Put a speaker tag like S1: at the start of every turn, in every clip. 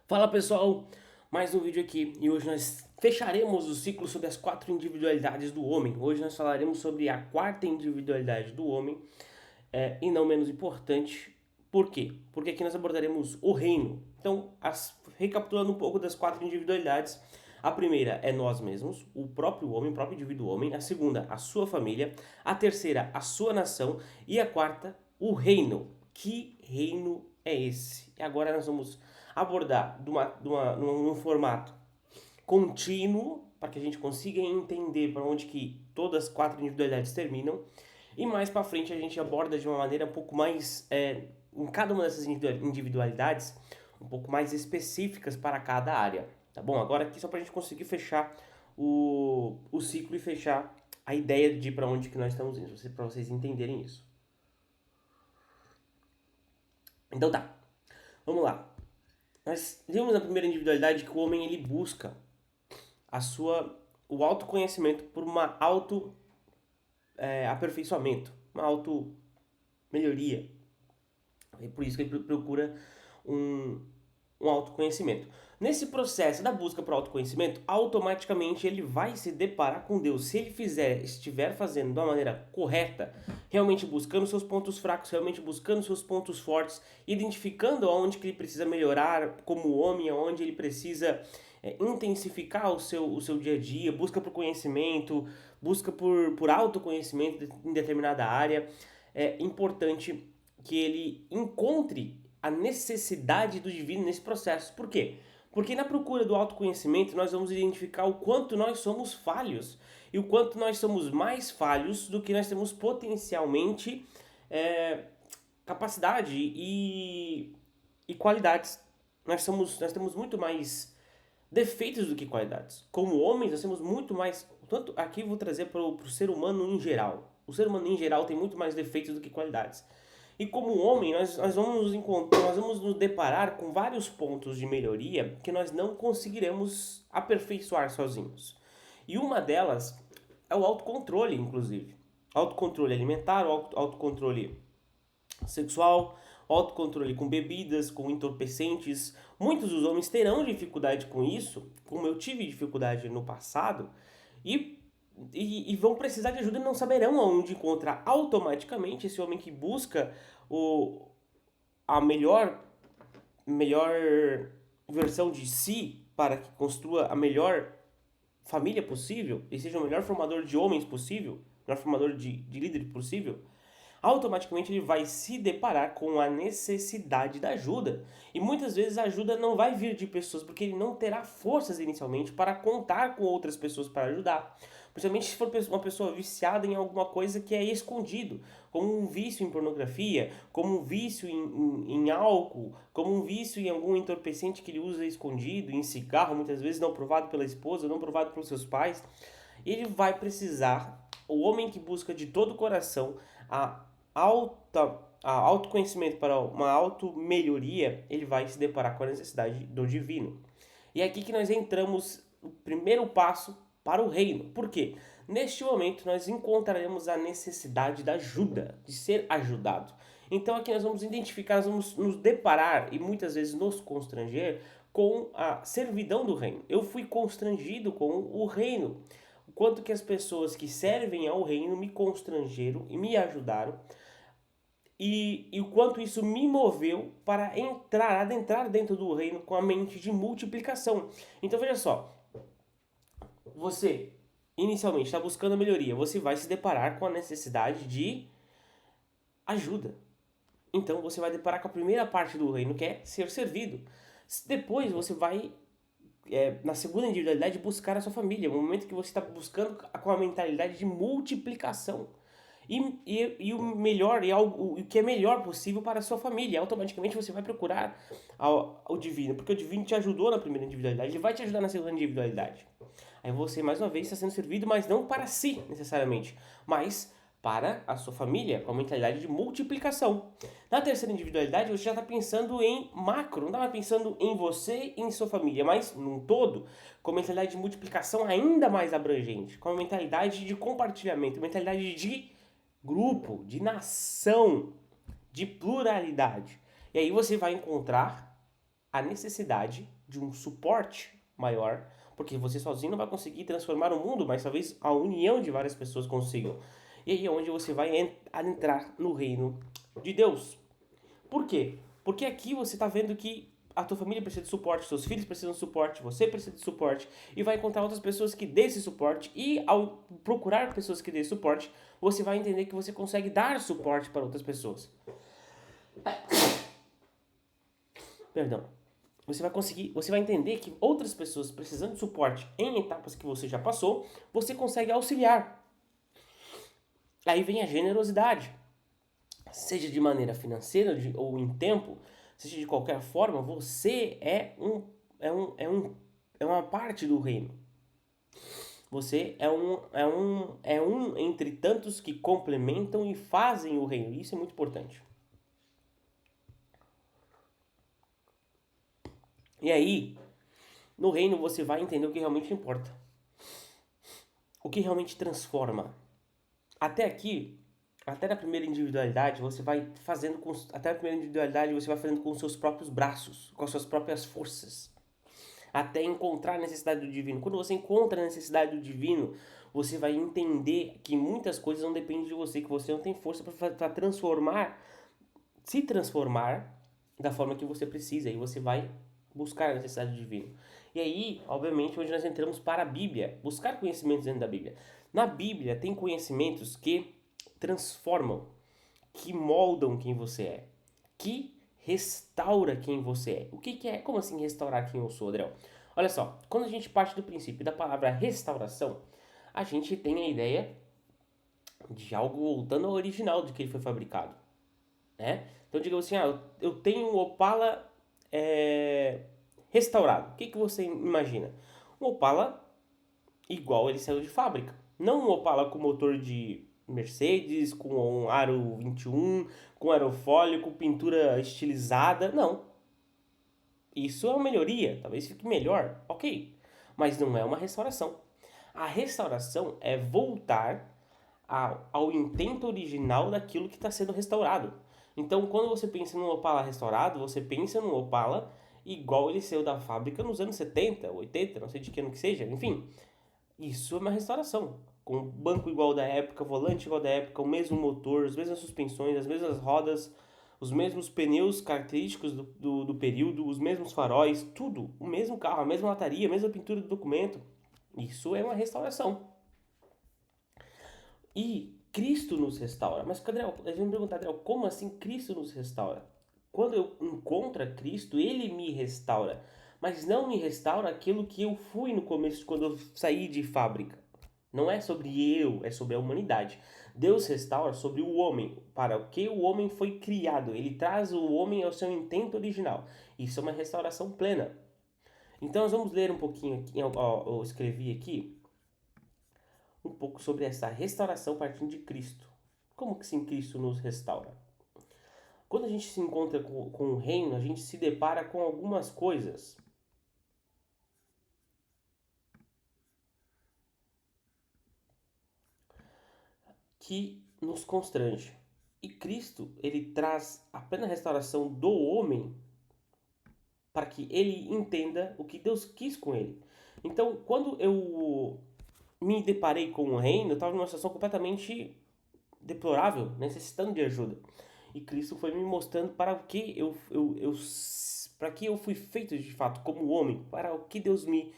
S1: Fala pessoal, mais um vídeo aqui e hoje nós fecharemos o ciclo sobre as quatro individualidades do homem. Hoje nós falaremos sobre a quarta individualidade do homem e não menos importante, por quê? Porque aqui nós abordaremos o reino. Então, recapitulando um pouco das quatro individualidades, a primeira é nós mesmos, o próprio homem, o próprio indivíduo homem. A segunda, a sua família. A terceira, a sua nação. E a quarta, o reino. Que reino é esse? E agora nós vamos abordar num formato contínuo, para que a gente consiga entender para onde que todas as quatro individualidades terminam. E mais para frente a gente aborda de uma maneira um pouco mais, em cada uma dessas individualidades, um pouco mais específicas para cada área. Tá bom? Agora aqui só para a gente conseguir fechar o ciclo e fechar a ideia de para onde que nós estamos indo, para vocês entenderem isso. Então tá, vamos lá. Nós vimos na primeira individualidade que o homem ele busca o autoconhecimento por uma aperfeiçoamento, uma auto melhoria. É por isso que ele procura um, um autoconhecimento. Nesse processo da busca por autoconhecimento, automaticamente ele vai se deparar com Deus. Se ele estiver fazendo de uma maneira correta, realmente buscando seus pontos fracos, realmente buscando seus pontos fortes, identificando aonde que ele precisa melhorar como homem, aonde ele precisa intensificar o seu dia a dia, busca por conhecimento, busca por autoconhecimento em determinada área, é importante que ele encontre a necessidade do divino nesse processo. Por quê? Porque na procura do autoconhecimento nós vamos identificar o quanto nós somos falhos e o quanto nós somos mais falhos do que nós temos potencialmente capacidade e qualidades. Nós temos muito mais defeitos do que qualidades. Como homens, nós temos muito mais. Tanto aqui eu vou trazer para o ser humano em geral. O ser humano em geral tem muito mais defeitos do que qualidades. E como homem, nós vamos nos deparar com vários pontos de melhoria que nós não conseguiremos aperfeiçoar sozinhos. E uma delas é o autocontrole, inclusive. Autocontrole alimentar, autocontrole sexual, autocontrole com bebidas, com entorpecentes. Muitos dos homens terão dificuldade com isso, como eu tive dificuldade no passado, e, e vão precisar de ajuda e não saberão aonde encontrar automaticamente esse homem que busca o, a melhor versão de si para que construa a melhor família possível e seja o melhor formador de homens possível, o melhor formador de líder possível, automaticamente ele vai se deparar com a necessidade da ajuda. E muitas vezes a ajuda não vai vir de pessoas, porque ele não terá forças inicialmente para contar com outras pessoas para ajudar. Principalmente se for uma pessoa viciada em alguma coisa que é escondido, como um vício em pornografia, como um vício em álcool, como um vício em algum entorpecente que ele usa escondido, em cigarro, muitas vezes não provado pela esposa, não provado pelos seus pais. Ele vai precisar, o homem que busca de todo o coração a autoconhecimento para uma auto-melhoria, ele vai se deparar com a necessidade do divino. E é aqui que nós entramos o primeiro passo para o reino. Por quê? Neste momento nós encontraremos a necessidade da ajuda, de ser ajudado. Então aqui nós vamos identificar, nós vamos nos deparar e muitas vezes nos constranger com a servidão do reino. Eu fui constrangido com o reino. O quanto que as pessoas que servem ao reino me constrangeram e me ajudaram e o quanto isso me moveu para adentrar dentro do reino com a mente de multiplicação. Então veja só, você inicialmente está buscando a melhoria, você vai se deparar com a necessidade de ajuda. Então você vai deparar com a primeira parte do reino, que é ser servido. Depois você vai, na segunda individualidade, buscar a sua família. O momento que você está buscando com a mentalidade de multiplicação. E o melhor, o que é melhor possível para a sua família. Automaticamente você vai procurar o divino, porque o divino te ajudou na primeira individualidade, ele vai te ajudar na segunda individualidade. Aí você, mais uma vez, está sendo servido, mas não para si, necessariamente, mas para a sua família, com a mentalidade de multiplicação. Na terceira individualidade, você já está pensando em macro, não estava pensando em você e em sua família, mas num todo, com a mentalidade de multiplicação ainda mais abrangente, com a mentalidade de compartilhamento, mentalidade de grupo, de nação, de pluralidade. E aí você vai encontrar a necessidade de um suporte maior, porque você sozinho não vai conseguir transformar o mundo, mas talvez a união de várias pessoas consigam. E aí é onde você vai entrar no reino de Deus. Por quê? Porque aqui você está vendo que a tua família precisa de suporte, seus filhos precisam de suporte, você precisa de suporte, e vai encontrar outras pessoas que dêem esse suporte, e ao procurar pessoas que dêem suporte, você vai entender que você consegue dar suporte para outras pessoas. Perdão. Você vai entender que outras pessoas precisando de suporte em etapas que você já passou, você consegue auxiliar. Aí vem a generosidade. Seja de maneira financeira ou em tempo, seja de qualquer forma, você é uma parte do reino. Você é um entre tantos que complementam e fazem o reino. Isso é muito importante. E aí, no reino você vai entender o que realmente importa. O que realmente transforma. Até aqui, até na primeira individualidade, você vai fazendo com, até a primeira individualidade você vai fazendo com os seus próprios braços, com as suas próprias forças, até encontrar a necessidade do divino. Quando você encontra a necessidade do divino, você vai entender que muitas coisas não dependem de você, que você não tem força para se transformar da forma que você precisa, e você vai buscar a necessidade do divino. E aí, obviamente, onde nós entramos para a Bíblia, buscar conhecimentos dentro da Bíblia. Na Bíblia tem conhecimentos que transformam, que moldam quem você é, que restaura quem você é. O que é? Como assim restaurar quem eu sou, Adriel? Olha só, quando a gente parte do princípio da palavra restauração, a gente tem a ideia de algo voltando ao original de que ele foi fabricado, né? Então, digamos assim, eu tenho um Opala restaurado. O que você imagina? Um Opala igual ele saiu de fábrica. Não um Opala com motor de Mercedes, com um aro 21, com aerofólio, com pintura estilizada. Não. Isso é uma melhoria. Talvez fique melhor. Ok. Mas não é uma restauração. A restauração é voltar ao intento original daquilo que está sendo restaurado. Então, quando você pensa num Opala restaurado, você pensa num Opala igual ele saiu da fábrica nos anos 70, 80, não sei de que ano que seja, enfim. Isso é uma restauração. Com banco igual da época, volante igual da época, o mesmo motor, as mesmas suspensões, as mesmas rodas, os mesmos pneus característicos do período, os mesmos faróis, tudo. O mesmo carro, a mesma lataria, a mesma pintura do documento. Isso é uma restauração. E Cristo nos restaura. Mas, Adriel, a gente me pergunta, Adriel, como assim Cristo nos restaura? Quando eu encontro a Cristo, Ele me restaura. Mas não me restaura aquilo que eu fui no começo, quando eu saí de fábrica. Não é sobre eu, é sobre a humanidade. Deus restaura sobre o homem, para o que o homem foi criado. Ele traz o homem ao seu intento original. Isso é uma restauração plena. Então nós vamos ler um pouquinho aqui, eu escrevi aqui, um pouco sobre essa restauração partindo de Cristo. Como que sim Cristo nos restaura? Quando a gente se encontra com o reino, a gente se depara com algumas coisas que nos constrange. E Cristo, ele traz a plena restauração do homem para que ele entenda o que Deus quis com ele. Então, quando eu me deparei com o reino, eu estava numa situação completamente deplorável, necessitando de ajuda. E Cristo foi me mostrando para o que para que eu fui feito de fato como homem, para o que Deus me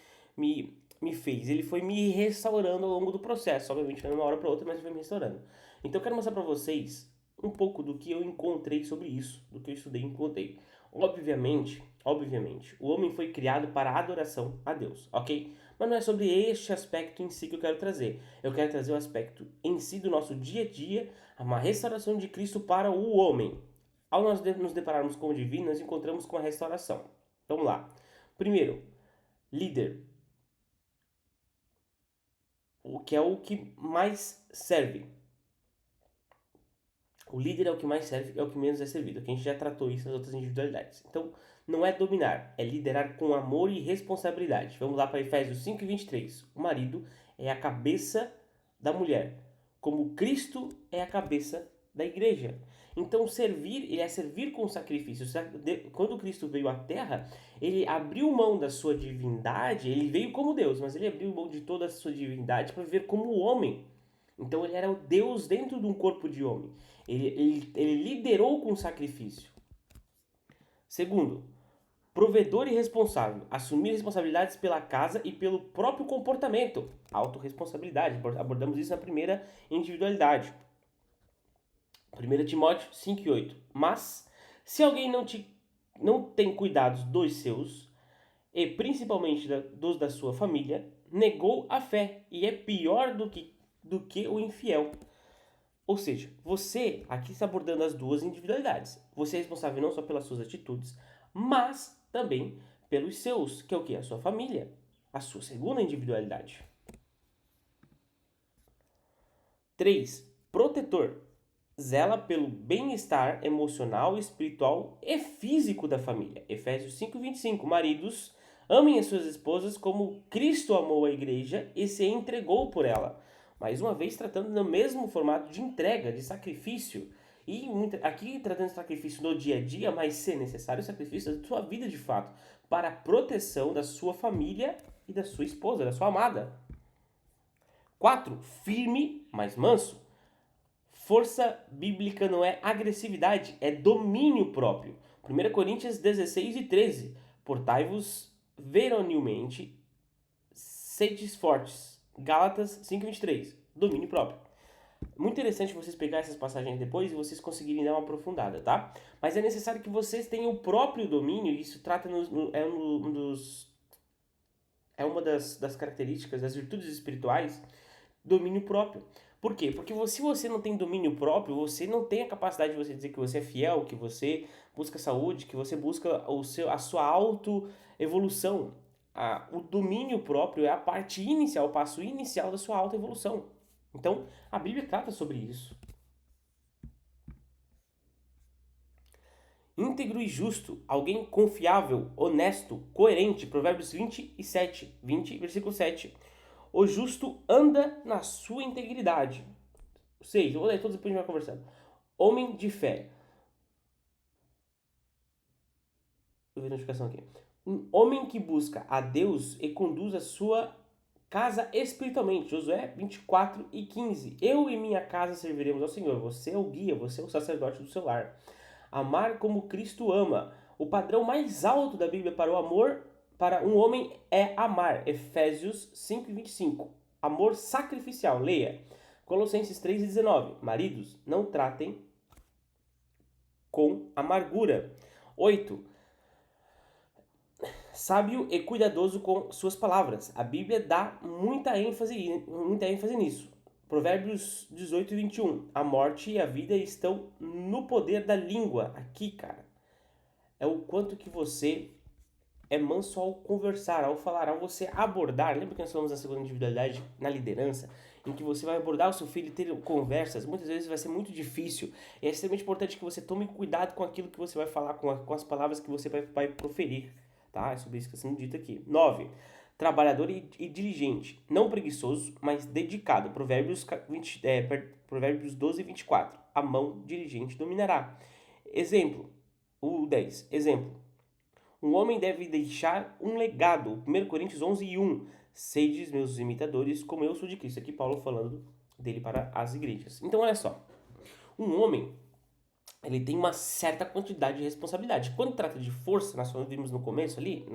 S1: fez. Ele foi me restaurando ao longo do processo, obviamente não de uma hora para outra, mas ele foi me restaurando. Então eu quero mostrar para vocês um pouco do que eu encontrei sobre isso, do que eu estudei e encontrei. Obviamente, o homem foi criado para a adoração a Deus, ok? Mas não é sobre este aspecto em si que eu quero trazer. Eu quero trazer o aspecto em si do nosso dia a dia, uma restauração de Cristo para o homem. Ao nós nos depararmos com o divino, nós encontramos com a restauração. Vamos lá. Primeiro, líder. O que é o que mais serve. O líder é o que mais serve, é o que menos é servido. Que a gente já tratou isso nas outras individualidades. Então, não é dominar, é liderar com amor e responsabilidade. Vamos lá para Efésios 5:23. O marido é a cabeça da mulher, como Cristo é a cabeça da igreja. Então servir, ele é servir com sacrifício. Quando Cristo veio à Terra, ele abriu mão da sua divindade, ele veio como Deus, mas ele abriu mão de toda a sua divindade para viver como homem. Então ele era o Deus dentro de um corpo de homem. Ele liderou com sacrifício. Segundo, provedor e responsável. Assumir responsabilidades pela casa e pelo próprio comportamento. Autorresponsabilidade. Abordamos isso na primeira individualidade. 1 Timóteo 5:8. Mas, se alguém não tem cuidados dos seus, e principalmente dos da sua família, negou a fé e é pior do que o infiel. Ou seja, você aqui está abordando as duas individualidades. Você é responsável não só pelas suas atitudes, mas também pelos seus, que é o que? A sua família, a sua segunda individualidade. 3. Protetor. Zela pelo bem-estar emocional, espiritual e físico da família. Efésios 5:25. Maridos, amem as suas esposas como Cristo amou a igreja e se entregou por ela. Mais uma vez, tratando no mesmo formato de entrega, de sacrifício. E aqui tratando de sacrifício no dia a dia, mas se necessário, sacrifício da sua vida de fato, para a proteção da sua família e da sua esposa, da sua amada. 4. Firme, mas manso. Força bíblica não é agressividade, é domínio próprio. 1 Coríntios 16:13. Portai-vos veronilmente, sedes fortes. Gálatas 5:23. Domínio próprio. Muito interessante vocês pegarem essas passagens depois e vocês conseguirem dar uma aprofundada, tá? Mas é necessário que vocês tenham o próprio domínio, e isso trata é uma das características, das virtudes espirituais, domínio próprio. Por quê? Porque se você não tem domínio próprio, você não tem a capacidade de você dizer que você é fiel, que você busca saúde, que você busca a sua autoevolução. O domínio próprio é a parte inicial, o passo inicial da sua autoevolução. Então, a Bíblia trata sobre isso. Íntegro e justo, alguém confiável, honesto, coerente. Provérbios 20, versículo 7. O justo anda na sua integridade. Ou seja, vou ler todos depois a gente vai conversando. Homem de fé. Vou ver a notificação aqui. Um homem que busca a Deus e conduz a sua casa espiritualmente. Josué 24:15. Eu e minha casa serviremos ao Senhor. Você é o guia, você é o sacerdote do seu lar. Amar como Cristo ama. O padrão mais alto da Bíblia para o amor para um homem é amar. Efésios 5:25. Amor sacrificial. Leia. Colossenses 3:19. Maridos, não tratem com amargura. 8. Sábio e cuidadoso com suas palavras. A Bíblia dá muita ênfase nisso. Provérbios 18:21. A morte e a vida estão no poder da língua. Aqui, cara, é o quanto que você é manso ao conversar, ao falar, ao você abordar. Lembra que nós falamos na segunda individualidade, na liderança, em que você vai abordar o seu filho e ter conversas. Muitas vezes vai ser muito difícil. E é extremamente importante que você tome cuidado com aquilo que você vai falar, com as palavras que você vai proferir. Tá? É sobre isso que está sendo dito aqui. 9. Trabalhador e diligente, não preguiçoso, mas dedicado. Provérbios 12:24. A mão diligente dominará. Exemplo. O 10. Exemplo. Um homem deve deixar um legado. 1 Coríntios 11:1. Sedes meus imitadores, como eu sou de Cristo. Aqui Paulo falando dele para as igrejas. Então, olha só. Um homem, ele tem uma certa quantidade de responsabilidade. Quando trata de força, nós vimos no começo ali,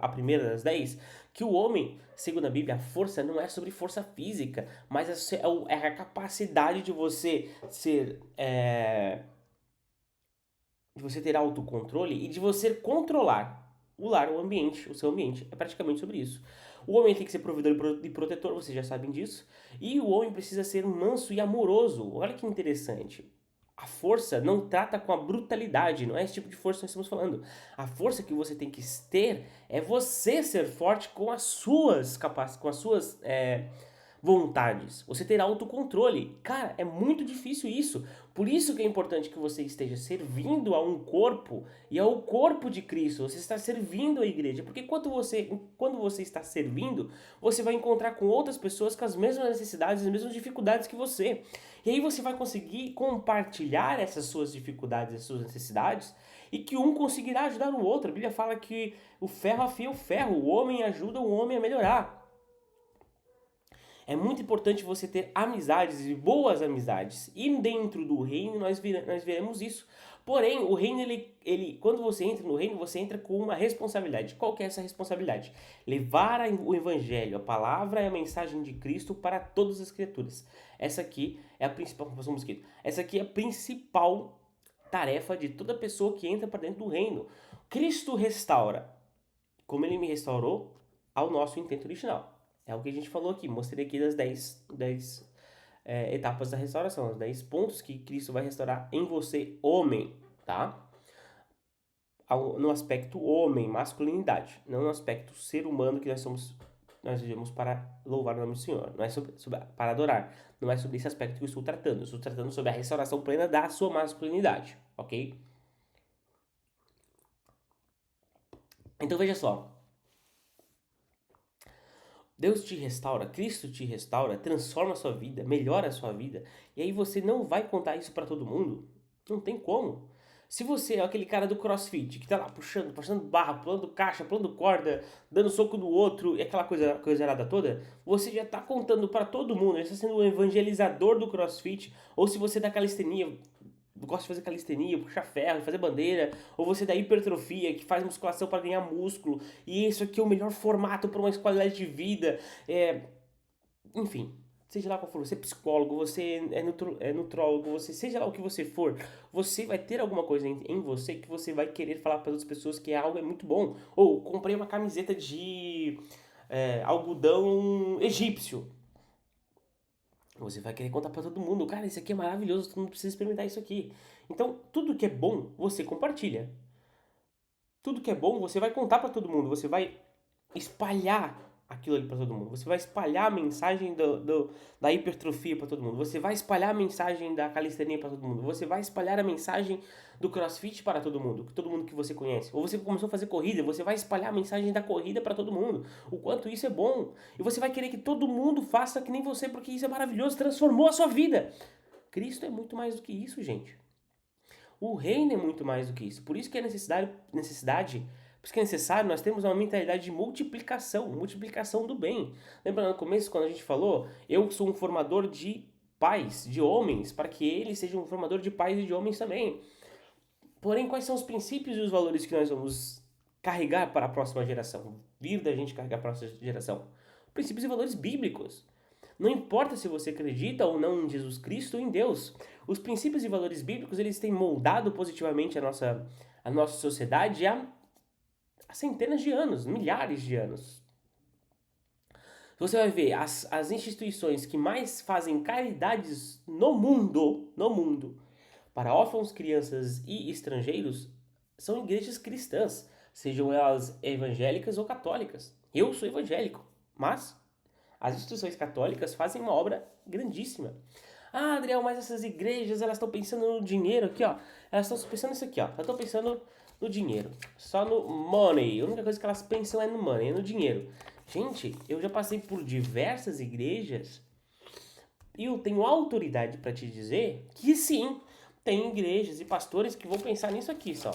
S1: a primeira das 10, que o homem, segundo a Bíblia, a força não é sobre força física, mas é a capacidade de você de você ter autocontrole e de você controlar o lar, o ambiente, o seu ambiente. É praticamente sobre isso. O homem tem que ser provedor e protetor, vocês já sabem disso. E o homem precisa ser manso e amoroso. Olha que interessante. A força não trata com a brutalidade, não é esse tipo de força que nós estamos falando. A força que você tem que ter é você ser forte com as suas capacidades, vontades, você ter autocontrole. Cara, é muito difícil isso. Por isso que é importante que você esteja servindo a um corpo e ao corpo de Cristo. Você está servindo a igreja, porque quando você está servindo, você vai encontrar com outras pessoas com as mesmas necessidades, as mesmas dificuldades que você. E aí você vai conseguir compartilhar essas suas dificuldades, as suas necessidades, e que um conseguirá ajudar o outro. A Bíblia fala que o ferro afia o ferro, o homem ajuda o homem a melhorar. É muito importante você ter amizades e boas amizades. E dentro do reino nós veremos isso. Porém, o reino, quando você entra no reino, você entra com uma responsabilidade. Qual que é essa responsabilidade? Levar o evangelho, a palavra e a mensagem de Cristo para todas as criaturas. Essa aqui é a principal, essa aqui é a principal tarefa de toda pessoa que entra para dentro do reino. Cristo restaura, como ele me restaurou, ao nosso intento original. É o que a gente falou aqui, mostrei aqui das 10 etapas da restauração, os 10 pontos que Cristo vai restaurar em você, homem, tá? No aspecto homem, masculinidade, não no aspecto ser humano que nós vivemos para louvar o nome do Senhor, não é para adorar, não é sobre esse aspecto que eu estou tratando sobre a restauração plena da sua masculinidade, ok? Então veja só, Deus te restaura, Cristo te restaura, transforma a sua vida, melhora a sua vida, e aí você não vai contar isso para todo mundo. Não tem como. Se você é aquele cara do CrossFit que tá lá puxando barra, pulando caixa, pulando corda, dando soco no outro e aquela coisa errada toda, você já tá contando para todo mundo, já está sendo o evangelizador do CrossFit, ou se você é da calistenia, gosta de fazer calistenia, puxar ferro, fazer bandeira, ou você da hipertrofia, que faz musculação para ganhar músculo, e isso aqui é o melhor formato para uma qualidade de vida, enfim, seja lá qual for, você é psicólogo, você é nutrólogo, você seja lá o que você for, você vai ter alguma coisa em você que você vai querer falar para outras pessoas que algo é muito bom. Ou comprei uma camiseta de algodão egípcio. Você vai querer contar para todo mundo, cara, isso aqui é maravilhoso, todo mundo precisa experimentar isso aqui. Então, tudo que é bom, você compartilha. Tudo que é bom, você vai contar para todo mundo, você vai espalhar aquilo ali para todo mundo. Você vai espalhar a mensagem da hipertrofia para todo mundo. Você vai espalhar a mensagem da calistenia para todo mundo. Você vai espalhar a mensagem do CrossFit para todo mundo que você conhece. Ou você começou a fazer corrida, você vai espalhar a mensagem da corrida para todo mundo. O quanto isso é bom. E você vai querer que todo mundo faça que nem você, porque isso é maravilhoso, transformou a sua vida. Cristo é muito mais do que isso, gente. O reino é muito mais do que isso. Por isso que é por isso que é necessário nós termos uma mentalidade de multiplicação do bem. Lembra no começo quando a gente falou, eu sou um formador de pais, de homens, para que eles sejam um formador de pais e de homens também. Porém, quais são os princípios e os valores que nós vamos carregar para a próxima geração? Vir da gente carregar para a próxima geração? Princípios e valores bíblicos. Não importa se você acredita ou não em Jesus Cristo ou em Deus. Os princípios e valores bíblicos, eles têm moldado positivamente a nossa sociedade há centenas de anos, milhares de anos. Você vai ver, as instituições que mais fazem caridades no mundo, para órfãos, crianças e estrangeiros, são igrejas cristãs, sejam elas evangélicas ou católicas. Eu sou evangélico, mas as instituições católicas fazem uma obra grandíssima. Ah, Adriel, mas essas igrejas, elas estão pensando no dinheiro aqui, ó. Elas estão pensando nisso aqui, ó. Elas estão pensando no dinheiro. Só no money. A única coisa que elas pensam é no money, é no dinheiro. Gente, eu já passei por diversas igrejas e eu tenho autoridade para te dizer que sim, tem igrejas e pastores que vão pensar nisso aqui só.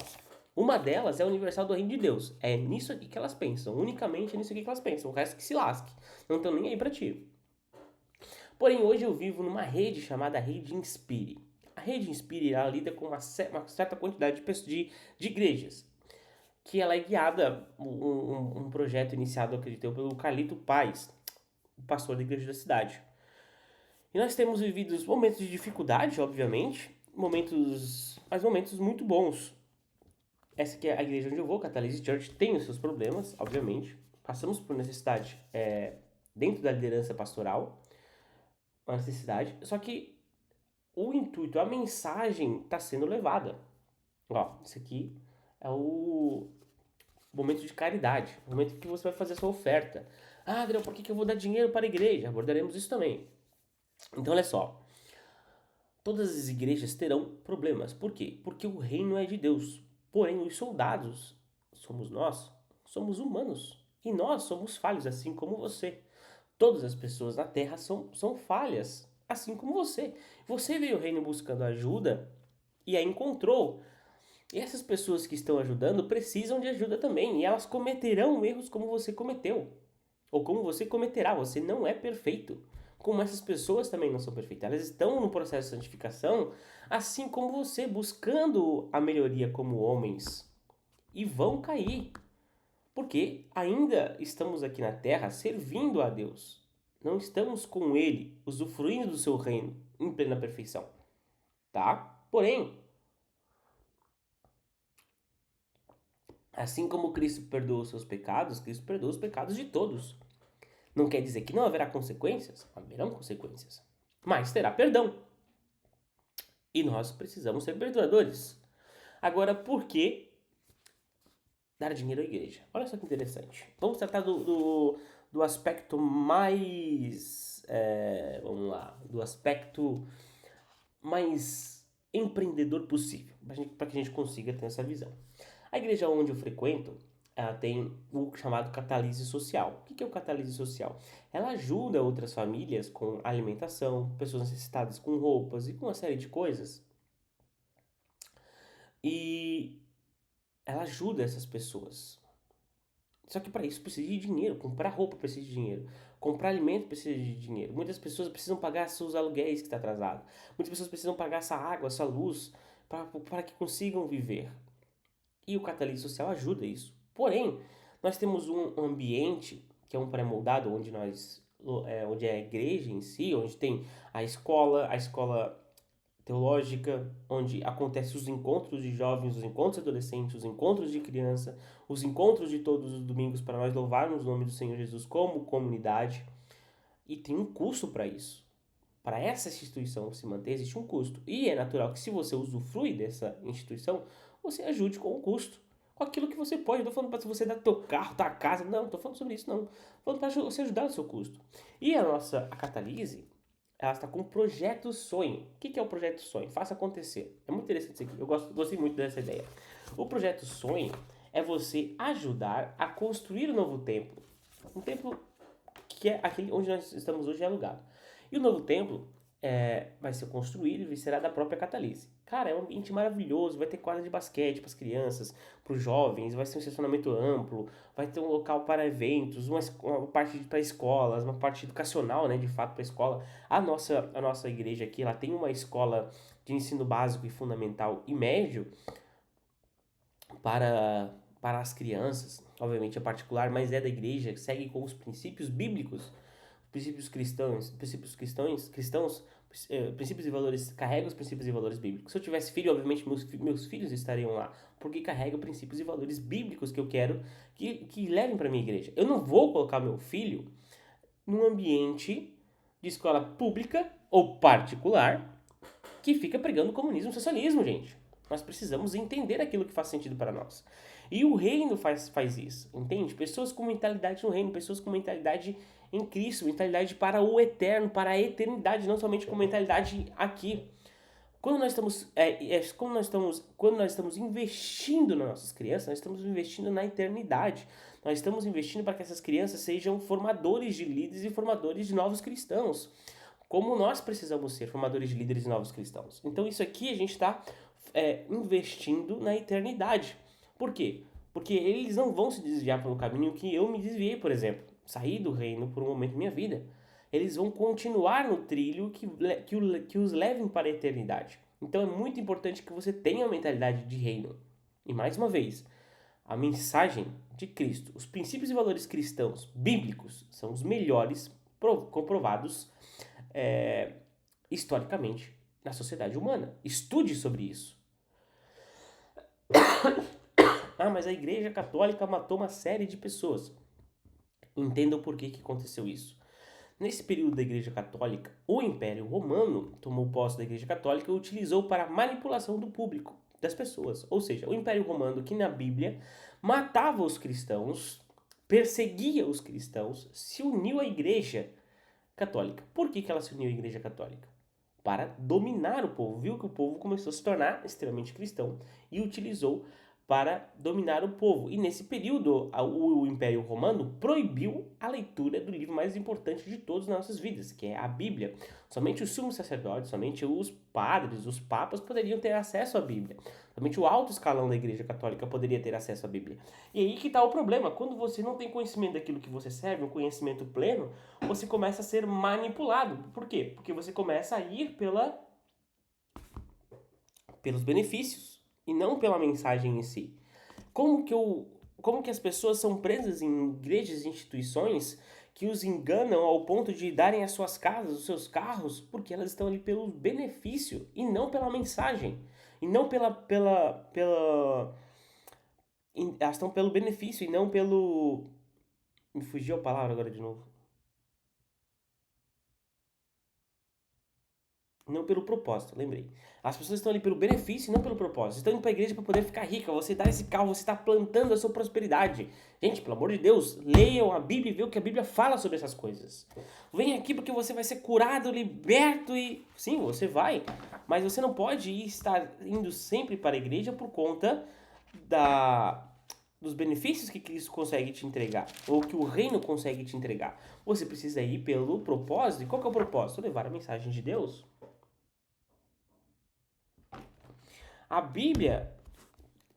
S1: Uma delas é a Universal do Reino de Deus. É nisso aqui que elas pensam. Unicamente nisso aqui que elas pensam. O resto que se lasque. Não estão nem aí pra ti. Porém, hoje eu vivo numa rede chamada Rede Inspire. A Rede Inspire, ela lida com uma certa quantidade de igrejas. Que ela é guiada, um projeto iniciado, acredito eu, pelo Carlito Paz, o pastor da igreja da cidade. E nós temos vivido momentos de dificuldade, obviamente, mas momentos muito bons. Essa aqui é a igreja onde eu vou, Catalyst Church, tem os seus problemas, obviamente. Passamos por necessidade dentro da liderança pastoral, uma necessidade. Só que o intuito, a mensagem está sendo levada. Ó, isso aqui é momento de caridade, momento que você vai fazer a sua oferta. Ah, Adriel, por que eu vou dar dinheiro para a igreja? Abordaremos isso também. Então, olha só. Todas as igrejas terão problemas. Por quê? Porque o reino é de Deus. Porém, os soldados somos nós, somos humanos. E nós somos falhos, assim como você. Todas as pessoas na terra são falhas, assim como você. Você veio ao reino buscando ajuda e a encontrou. E essas pessoas que estão ajudando precisam de ajuda também. E elas cometerão erros como você cometeu. Ou como você cometerá. Você não é perfeito. Como essas pessoas também não são perfeitas. Elas estão no processo de santificação, assim como você, buscando a melhoria como homens. E vão cair. Porque ainda estamos aqui na terra servindo a Deus. Não estamos com Ele, usufruindo do seu reino em plena perfeição. Tá? Porém, assim como Cristo perdoou os seus pecados, Cristo perdoa os pecados de todos. Não quer dizer que não haverá consequências? Haverão consequências. Mas terá perdão. E nós precisamos ser perdoadores. Agora, por que dar dinheiro à igreja? Olha só que interessante. Vamos tratar do aspecto mais. Vamos lá. Do aspecto mais empreendedor possível. Para que a gente consiga ter essa visão. A igreja onde eu frequento, ela tem o chamado catalise social. O que é o catalise social? Ela ajuda outras famílias com alimentação, pessoas necessitadas com roupas e com uma série de coisas. E ela ajuda essas pessoas. Só que para isso precisa de dinheiro. Comprar roupa precisa de dinheiro. Comprar alimento precisa de dinheiro. Muitas pessoas precisam pagar seus aluguéis que está atrasado. Muitas pessoas precisam pagar essa água, essa luz, para que consigam viver. E o catalise social ajuda isso. Porém, nós temos um ambiente que é um pré-moldado, onde é a igreja em si, onde tem a escola teológica, onde acontecem os encontros de jovens, os encontros de adolescentes, os encontros de criança, os encontros de todos os domingos para nós louvarmos o nome do Senhor Jesus como comunidade. E tem um custo para isso. Para essa instituição se manter, existe um custo. E é natural que se você usufrui dessa instituição, você ajude com o custo. Com aquilo que você pode. Não estou falando para você dar teu carro, tua casa. Não estou falando sobre isso, não. Estou falando para você ajudar no seu custo. E a Catalise, ela está com um projeto sonho. O que é o projeto sonho? Faça acontecer. É muito interessante isso aqui. Eu gostei muito dessa ideia. O projeto sonho é você ajudar a construir um novo templo. Um templo que é aquele onde nós estamos hoje é alugado. E o novo templo vai ser construído e será da própria Catalise. Cara, é um ambiente maravilhoso, vai ter quadra de basquete para as crianças, para os jovens, vai ser um estacionamento amplo, vai ter um local para eventos, uma parte para escolas, uma parte educacional, né, de fato para escola. A nossa igreja aqui, ela tem uma escola de ensino básico e fundamental e médio para as crianças, obviamente é particular, mas é da igreja, segue com os princípios bíblicos, princípios cristãos, princípios e valores, carrega os princípios e valores bíblicos. Se eu tivesse filho, obviamente meus filhos estariam lá, porque carrega princípios e valores bíblicos que eu quero que levem para minha igreja. Eu não vou colocar meu filho num ambiente de escola pública ou particular que fica pregando comunismo e socialismo, gente. Nós precisamos entender aquilo que faz sentido para nós. E o reino faz isso, entende? Pessoas com mentalidade no reino, pessoas com mentalidade em Cristo, mentalidade para o eterno, para a eternidade, não somente com mentalidade aqui. Quando nós estamos investindo nas nossas crianças, nós estamos investindo na eternidade. Nós estamos investindo para que essas crianças sejam formadores de líderes e formadores de novos cristãos. Como nós precisamos ser formadores de líderes e novos cristãos. Então isso aqui a gente está investindo na eternidade. Por quê? Porque eles não vão se desviar pelo caminho que eu me desviei, por exemplo. Saí do reino por um momento da minha vida. Eles vão continuar no trilho que os levem para a eternidade. Então é muito importante que você tenha uma mentalidade de reino. E mais uma vez, a mensagem de Cristo, os princípios e valores cristãos bíblicos são os melhores comprovados historicamente na sociedade humana. Estude sobre isso. Mas a Igreja Católica matou uma série de pessoas. Entendam por que aconteceu isso. Nesse período da Igreja Católica, o Império Romano tomou posse da Igreja Católica e utilizou para manipulação do público. das pessoas. Ou seja, o Império Romano, que na Bíblia matava os cristãos, perseguia os cristãos, se uniu à Igreja Católica. Por que ela se uniu à Igreja Católica? Para dominar o povo. Viu que o povo começou a se tornar extremamente cristão e utilizou para dominar o povo. E nesse período, o Império Romano proibiu a leitura do livro mais importante de todas as nossas vidas, que é a Bíblia. Somente os sumos sacerdotes, somente os padres, os papas poderiam ter acesso à Bíblia. Somente o alto escalão da Igreja Católica poderia ter acesso à Bíblia. E aí que está o problema. Quando você não tem conhecimento daquilo que você serve, um conhecimento pleno, você começa a ser manipulado. Por quê? Porque você começa a ir pelos benefícios e não pela mensagem em si. Como que as pessoas são presas em igrejas e instituições que os enganam ao ponto de darem as suas casas, os seus carros, porque elas estão ali pelo benefício e não pela mensagem. E não elas estão pelo benefício e não pelo... Me fugiu a palavra agora de novo. Não pelo propósito, lembrei. As pessoas estão ali pelo benefício e não pelo propósito. Estão indo para a igreja para poder ficar rica. Você dá esse carro, você está plantando a sua prosperidade. Gente, pelo amor de Deus, leiam a Bíblia e vejam o que a Bíblia fala sobre essas coisas. Vem aqui porque você vai ser curado, liberto e... Sim, você vai. Mas você não pode estar indo sempre para a igreja por conta dos benefícios que Cristo consegue te entregar. Ou que o reino consegue te entregar. Você precisa ir pelo propósito. E qual que é o propósito? Levar a mensagem de Deus. A Bíblia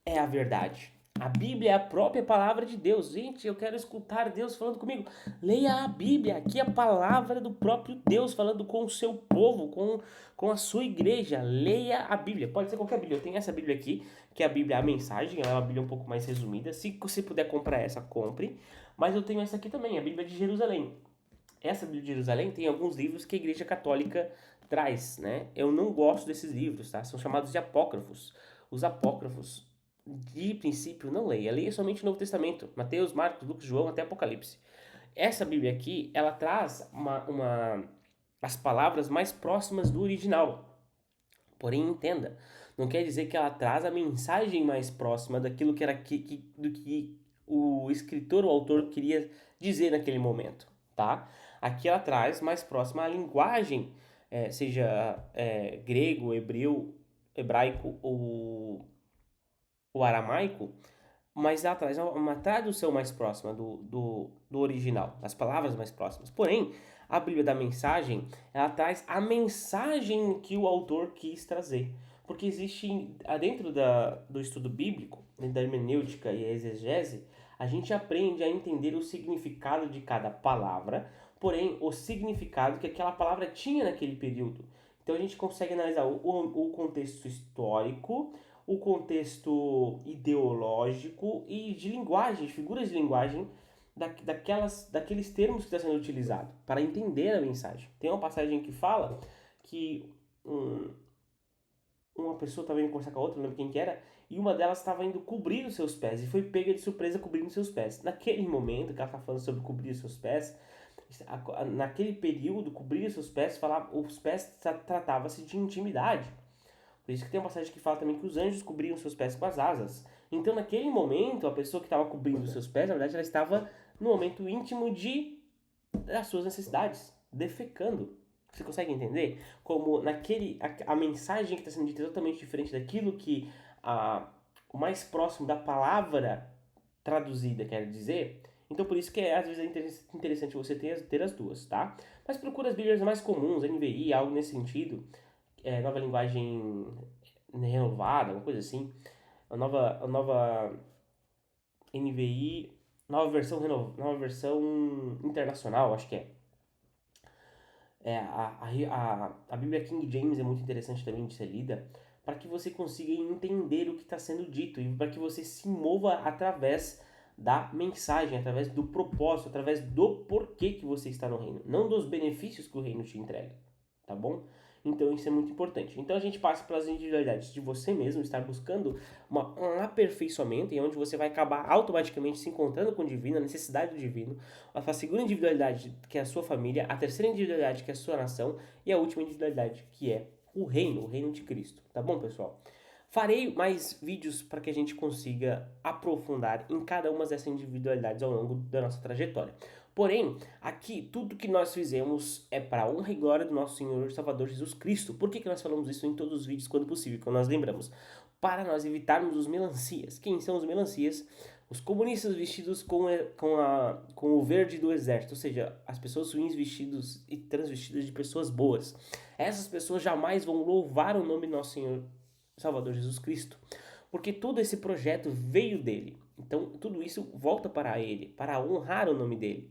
S1: é a verdade. A Bíblia é a própria palavra de Deus. Gente, eu quero escutar Deus falando comigo. Leia a Bíblia. Aqui é a palavra do próprio Deus falando com o seu povo, com a sua igreja. Leia a Bíblia. Pode ser qualquer Bíblia. Eu tenho essa Bíblia aqui, que é a Bíblia, a mensagem. Ela é uma Bíblia um pouco mais resumida. Se você puder comprar essa, compre. Mas eu tenho essa aqui também, a Bíblia de Jerusalém. Essa Bíblia de Jerusalém tem alguns livros que a Igreja Católica traz, né? Eu não gosto desses livros, tá? São chamados de apócrifos. Os apócrifos, de princípio, não leia. Leia somente o Novo Testamento. Mateus, Marcos, Lucas, João, até Apocalipse. Essa Bíblia aqui, ela traz as palavras mais próximas do original. Porém, entenda, não quer dizer que ela traz a mensagem mais próxima daquilo que era do que o escritor, o autor queria dizer naquele momento, tá? Aqui ela traz mais próxima a linguagem, seja grego, hebreu, hebraico ou o aramaico, mas ela traz uma tradução mais próxima do original, das palavras mais próximas. Porém, a Bíblia da Mensagem, ela traz a mensagem que o autor quis trazer. Porque existe, dentro do estudo bíblico, dentro da hermenêutica e a exegese, a gente aprende a entender o significado de cada palavra, porém, o significado que aquela palavra tinha naquele período. Então, a gente consegue analisar o contexto histórico, o contexto ideológico e de linguagem, de figuras de linguagem daqueles termos que está sendo utilizado para entender a mensagem. Tem uma passagem que fala que uma pessoa estava indo conversar com a outra, não lembro quem que era, e uma delas estava indo cobrir os seus pés e foi pega de surpresa cobrindo os seus pés. Naquele momento que ela está falando sobre cobrir os seus pés, naquele período, cobrir os seus pés, os pés tratava-se de intimidade. Por isso que tem uma passagem que fala também que os anjos cobriam seus pés com as asas. Então, naquele momento, a pessoa que estava cobrindo os seus pés, na verdade, ela estava no momento íntimo das suas necessidades, defecando. Você consegue entender? Como a mensagem que está sendo dita é totalmente diferente daquilo que o mais próximo da palavra traduzida quer dizer. Então, por isso que às vezes é interessante você ter as duas, tá? Mas procura as Bíblias mais comuns, NVI, algo nesse sentido. Nova linguagem renovada, uma coisa assim. A nova NVI, nova versão internacional, acho que é. A Bíblia King James é muito interessante também de ser lida, para que você consiga entender o que está sendo dito e para que você se mova através da mensagem, através do propósito, através do porquê que você está no reino, não dos benefícios que o reino te entrega, tá bom? Então isso é muito importante. Então a gente passa pelas individualidades de você mesmo, estar buscando um aperfeiçoamento, em onde você vai acabar automaticamente se encontrando com o divino, a necessidade do divino. A segunda individualidade, que é a sua família. A terceira individualidade, que é a sua nação. E a última individualidade, que é o reino de Cristo. Tá bom, pessoal? Farei mais vídeos para que a gente consiga aprofundar em cada uma dessas individualidades ao longo da nossa trajetória. Porém, aqui tudo que nós fizemos é para a honra e glória do nosso Senhor e Salvador Jesus Cristo. Por que que nós falamos isso em todos os vídeos quando possível, quando nós lembramos? Para nós evitarmos os melancias. Quem são os melancias? Os comunistas vestidos com o verde do exército, ou seja, as pessoas ruins vestidos e transvestidas de pessoas boas. Essas pessoas jamais vão louvar o nome do nosso Senhor Salvador Jesus Cristo, porque todo esse projeto veio dele. Então, tudo isso volta para ele, para honrar o nome dele.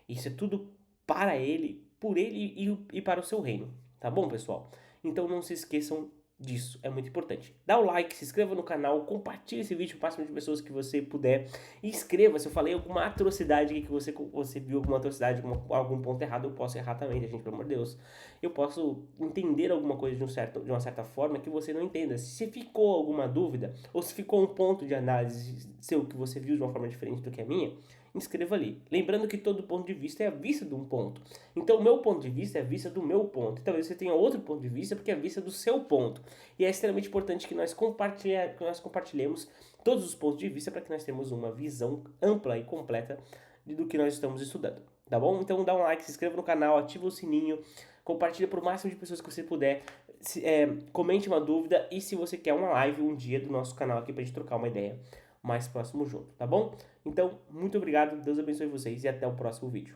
S1: Isso é tudo para ele, por ele e para o seu reino. Tá bom, pessoal? Então, não se esqueçam disso, é muito importante. Dá o like, se inscreva no canal, compartilhe esse vídeo com o máximo de pessoas que você puder. E inscreva, se eu falei alguma atrocidade que você viu alguma atrocidade, algum ponto errado, eu posso errar também, gente, pelo amor de Deus. Eu posso entender alguma coisa de uma certa forma que você não entenda. Se ficou alguma dúvida, ou se ficou um ponto de análise seu que você viu de uma forma diferente do que a minha, inscreva ali. Lembrando que todo ponto de vista é a vista de um ponto. Então, o meu ponto de vista é a vista do meu ponto. E talvez você tenha outro ponto de vista porque é a vista do seu ponto. E é extremamente importante que nós compartilhemos todos os pontos de vista para que nós tenhamos uma visão ampla e completa do que nós estamos estudando. Tá bom? Então, dá um like, se inscreva no canal, ativa o sininho, compartilha para o máximo de pessoas que você puder, comente uma dúvida e se você quer uma live um dia do nosso canal aqui pra gente trocar uma ideia mais próximo junto, tá bom? Então, muito obrigado, Deus abençoe vocês e até o próximo vídeo.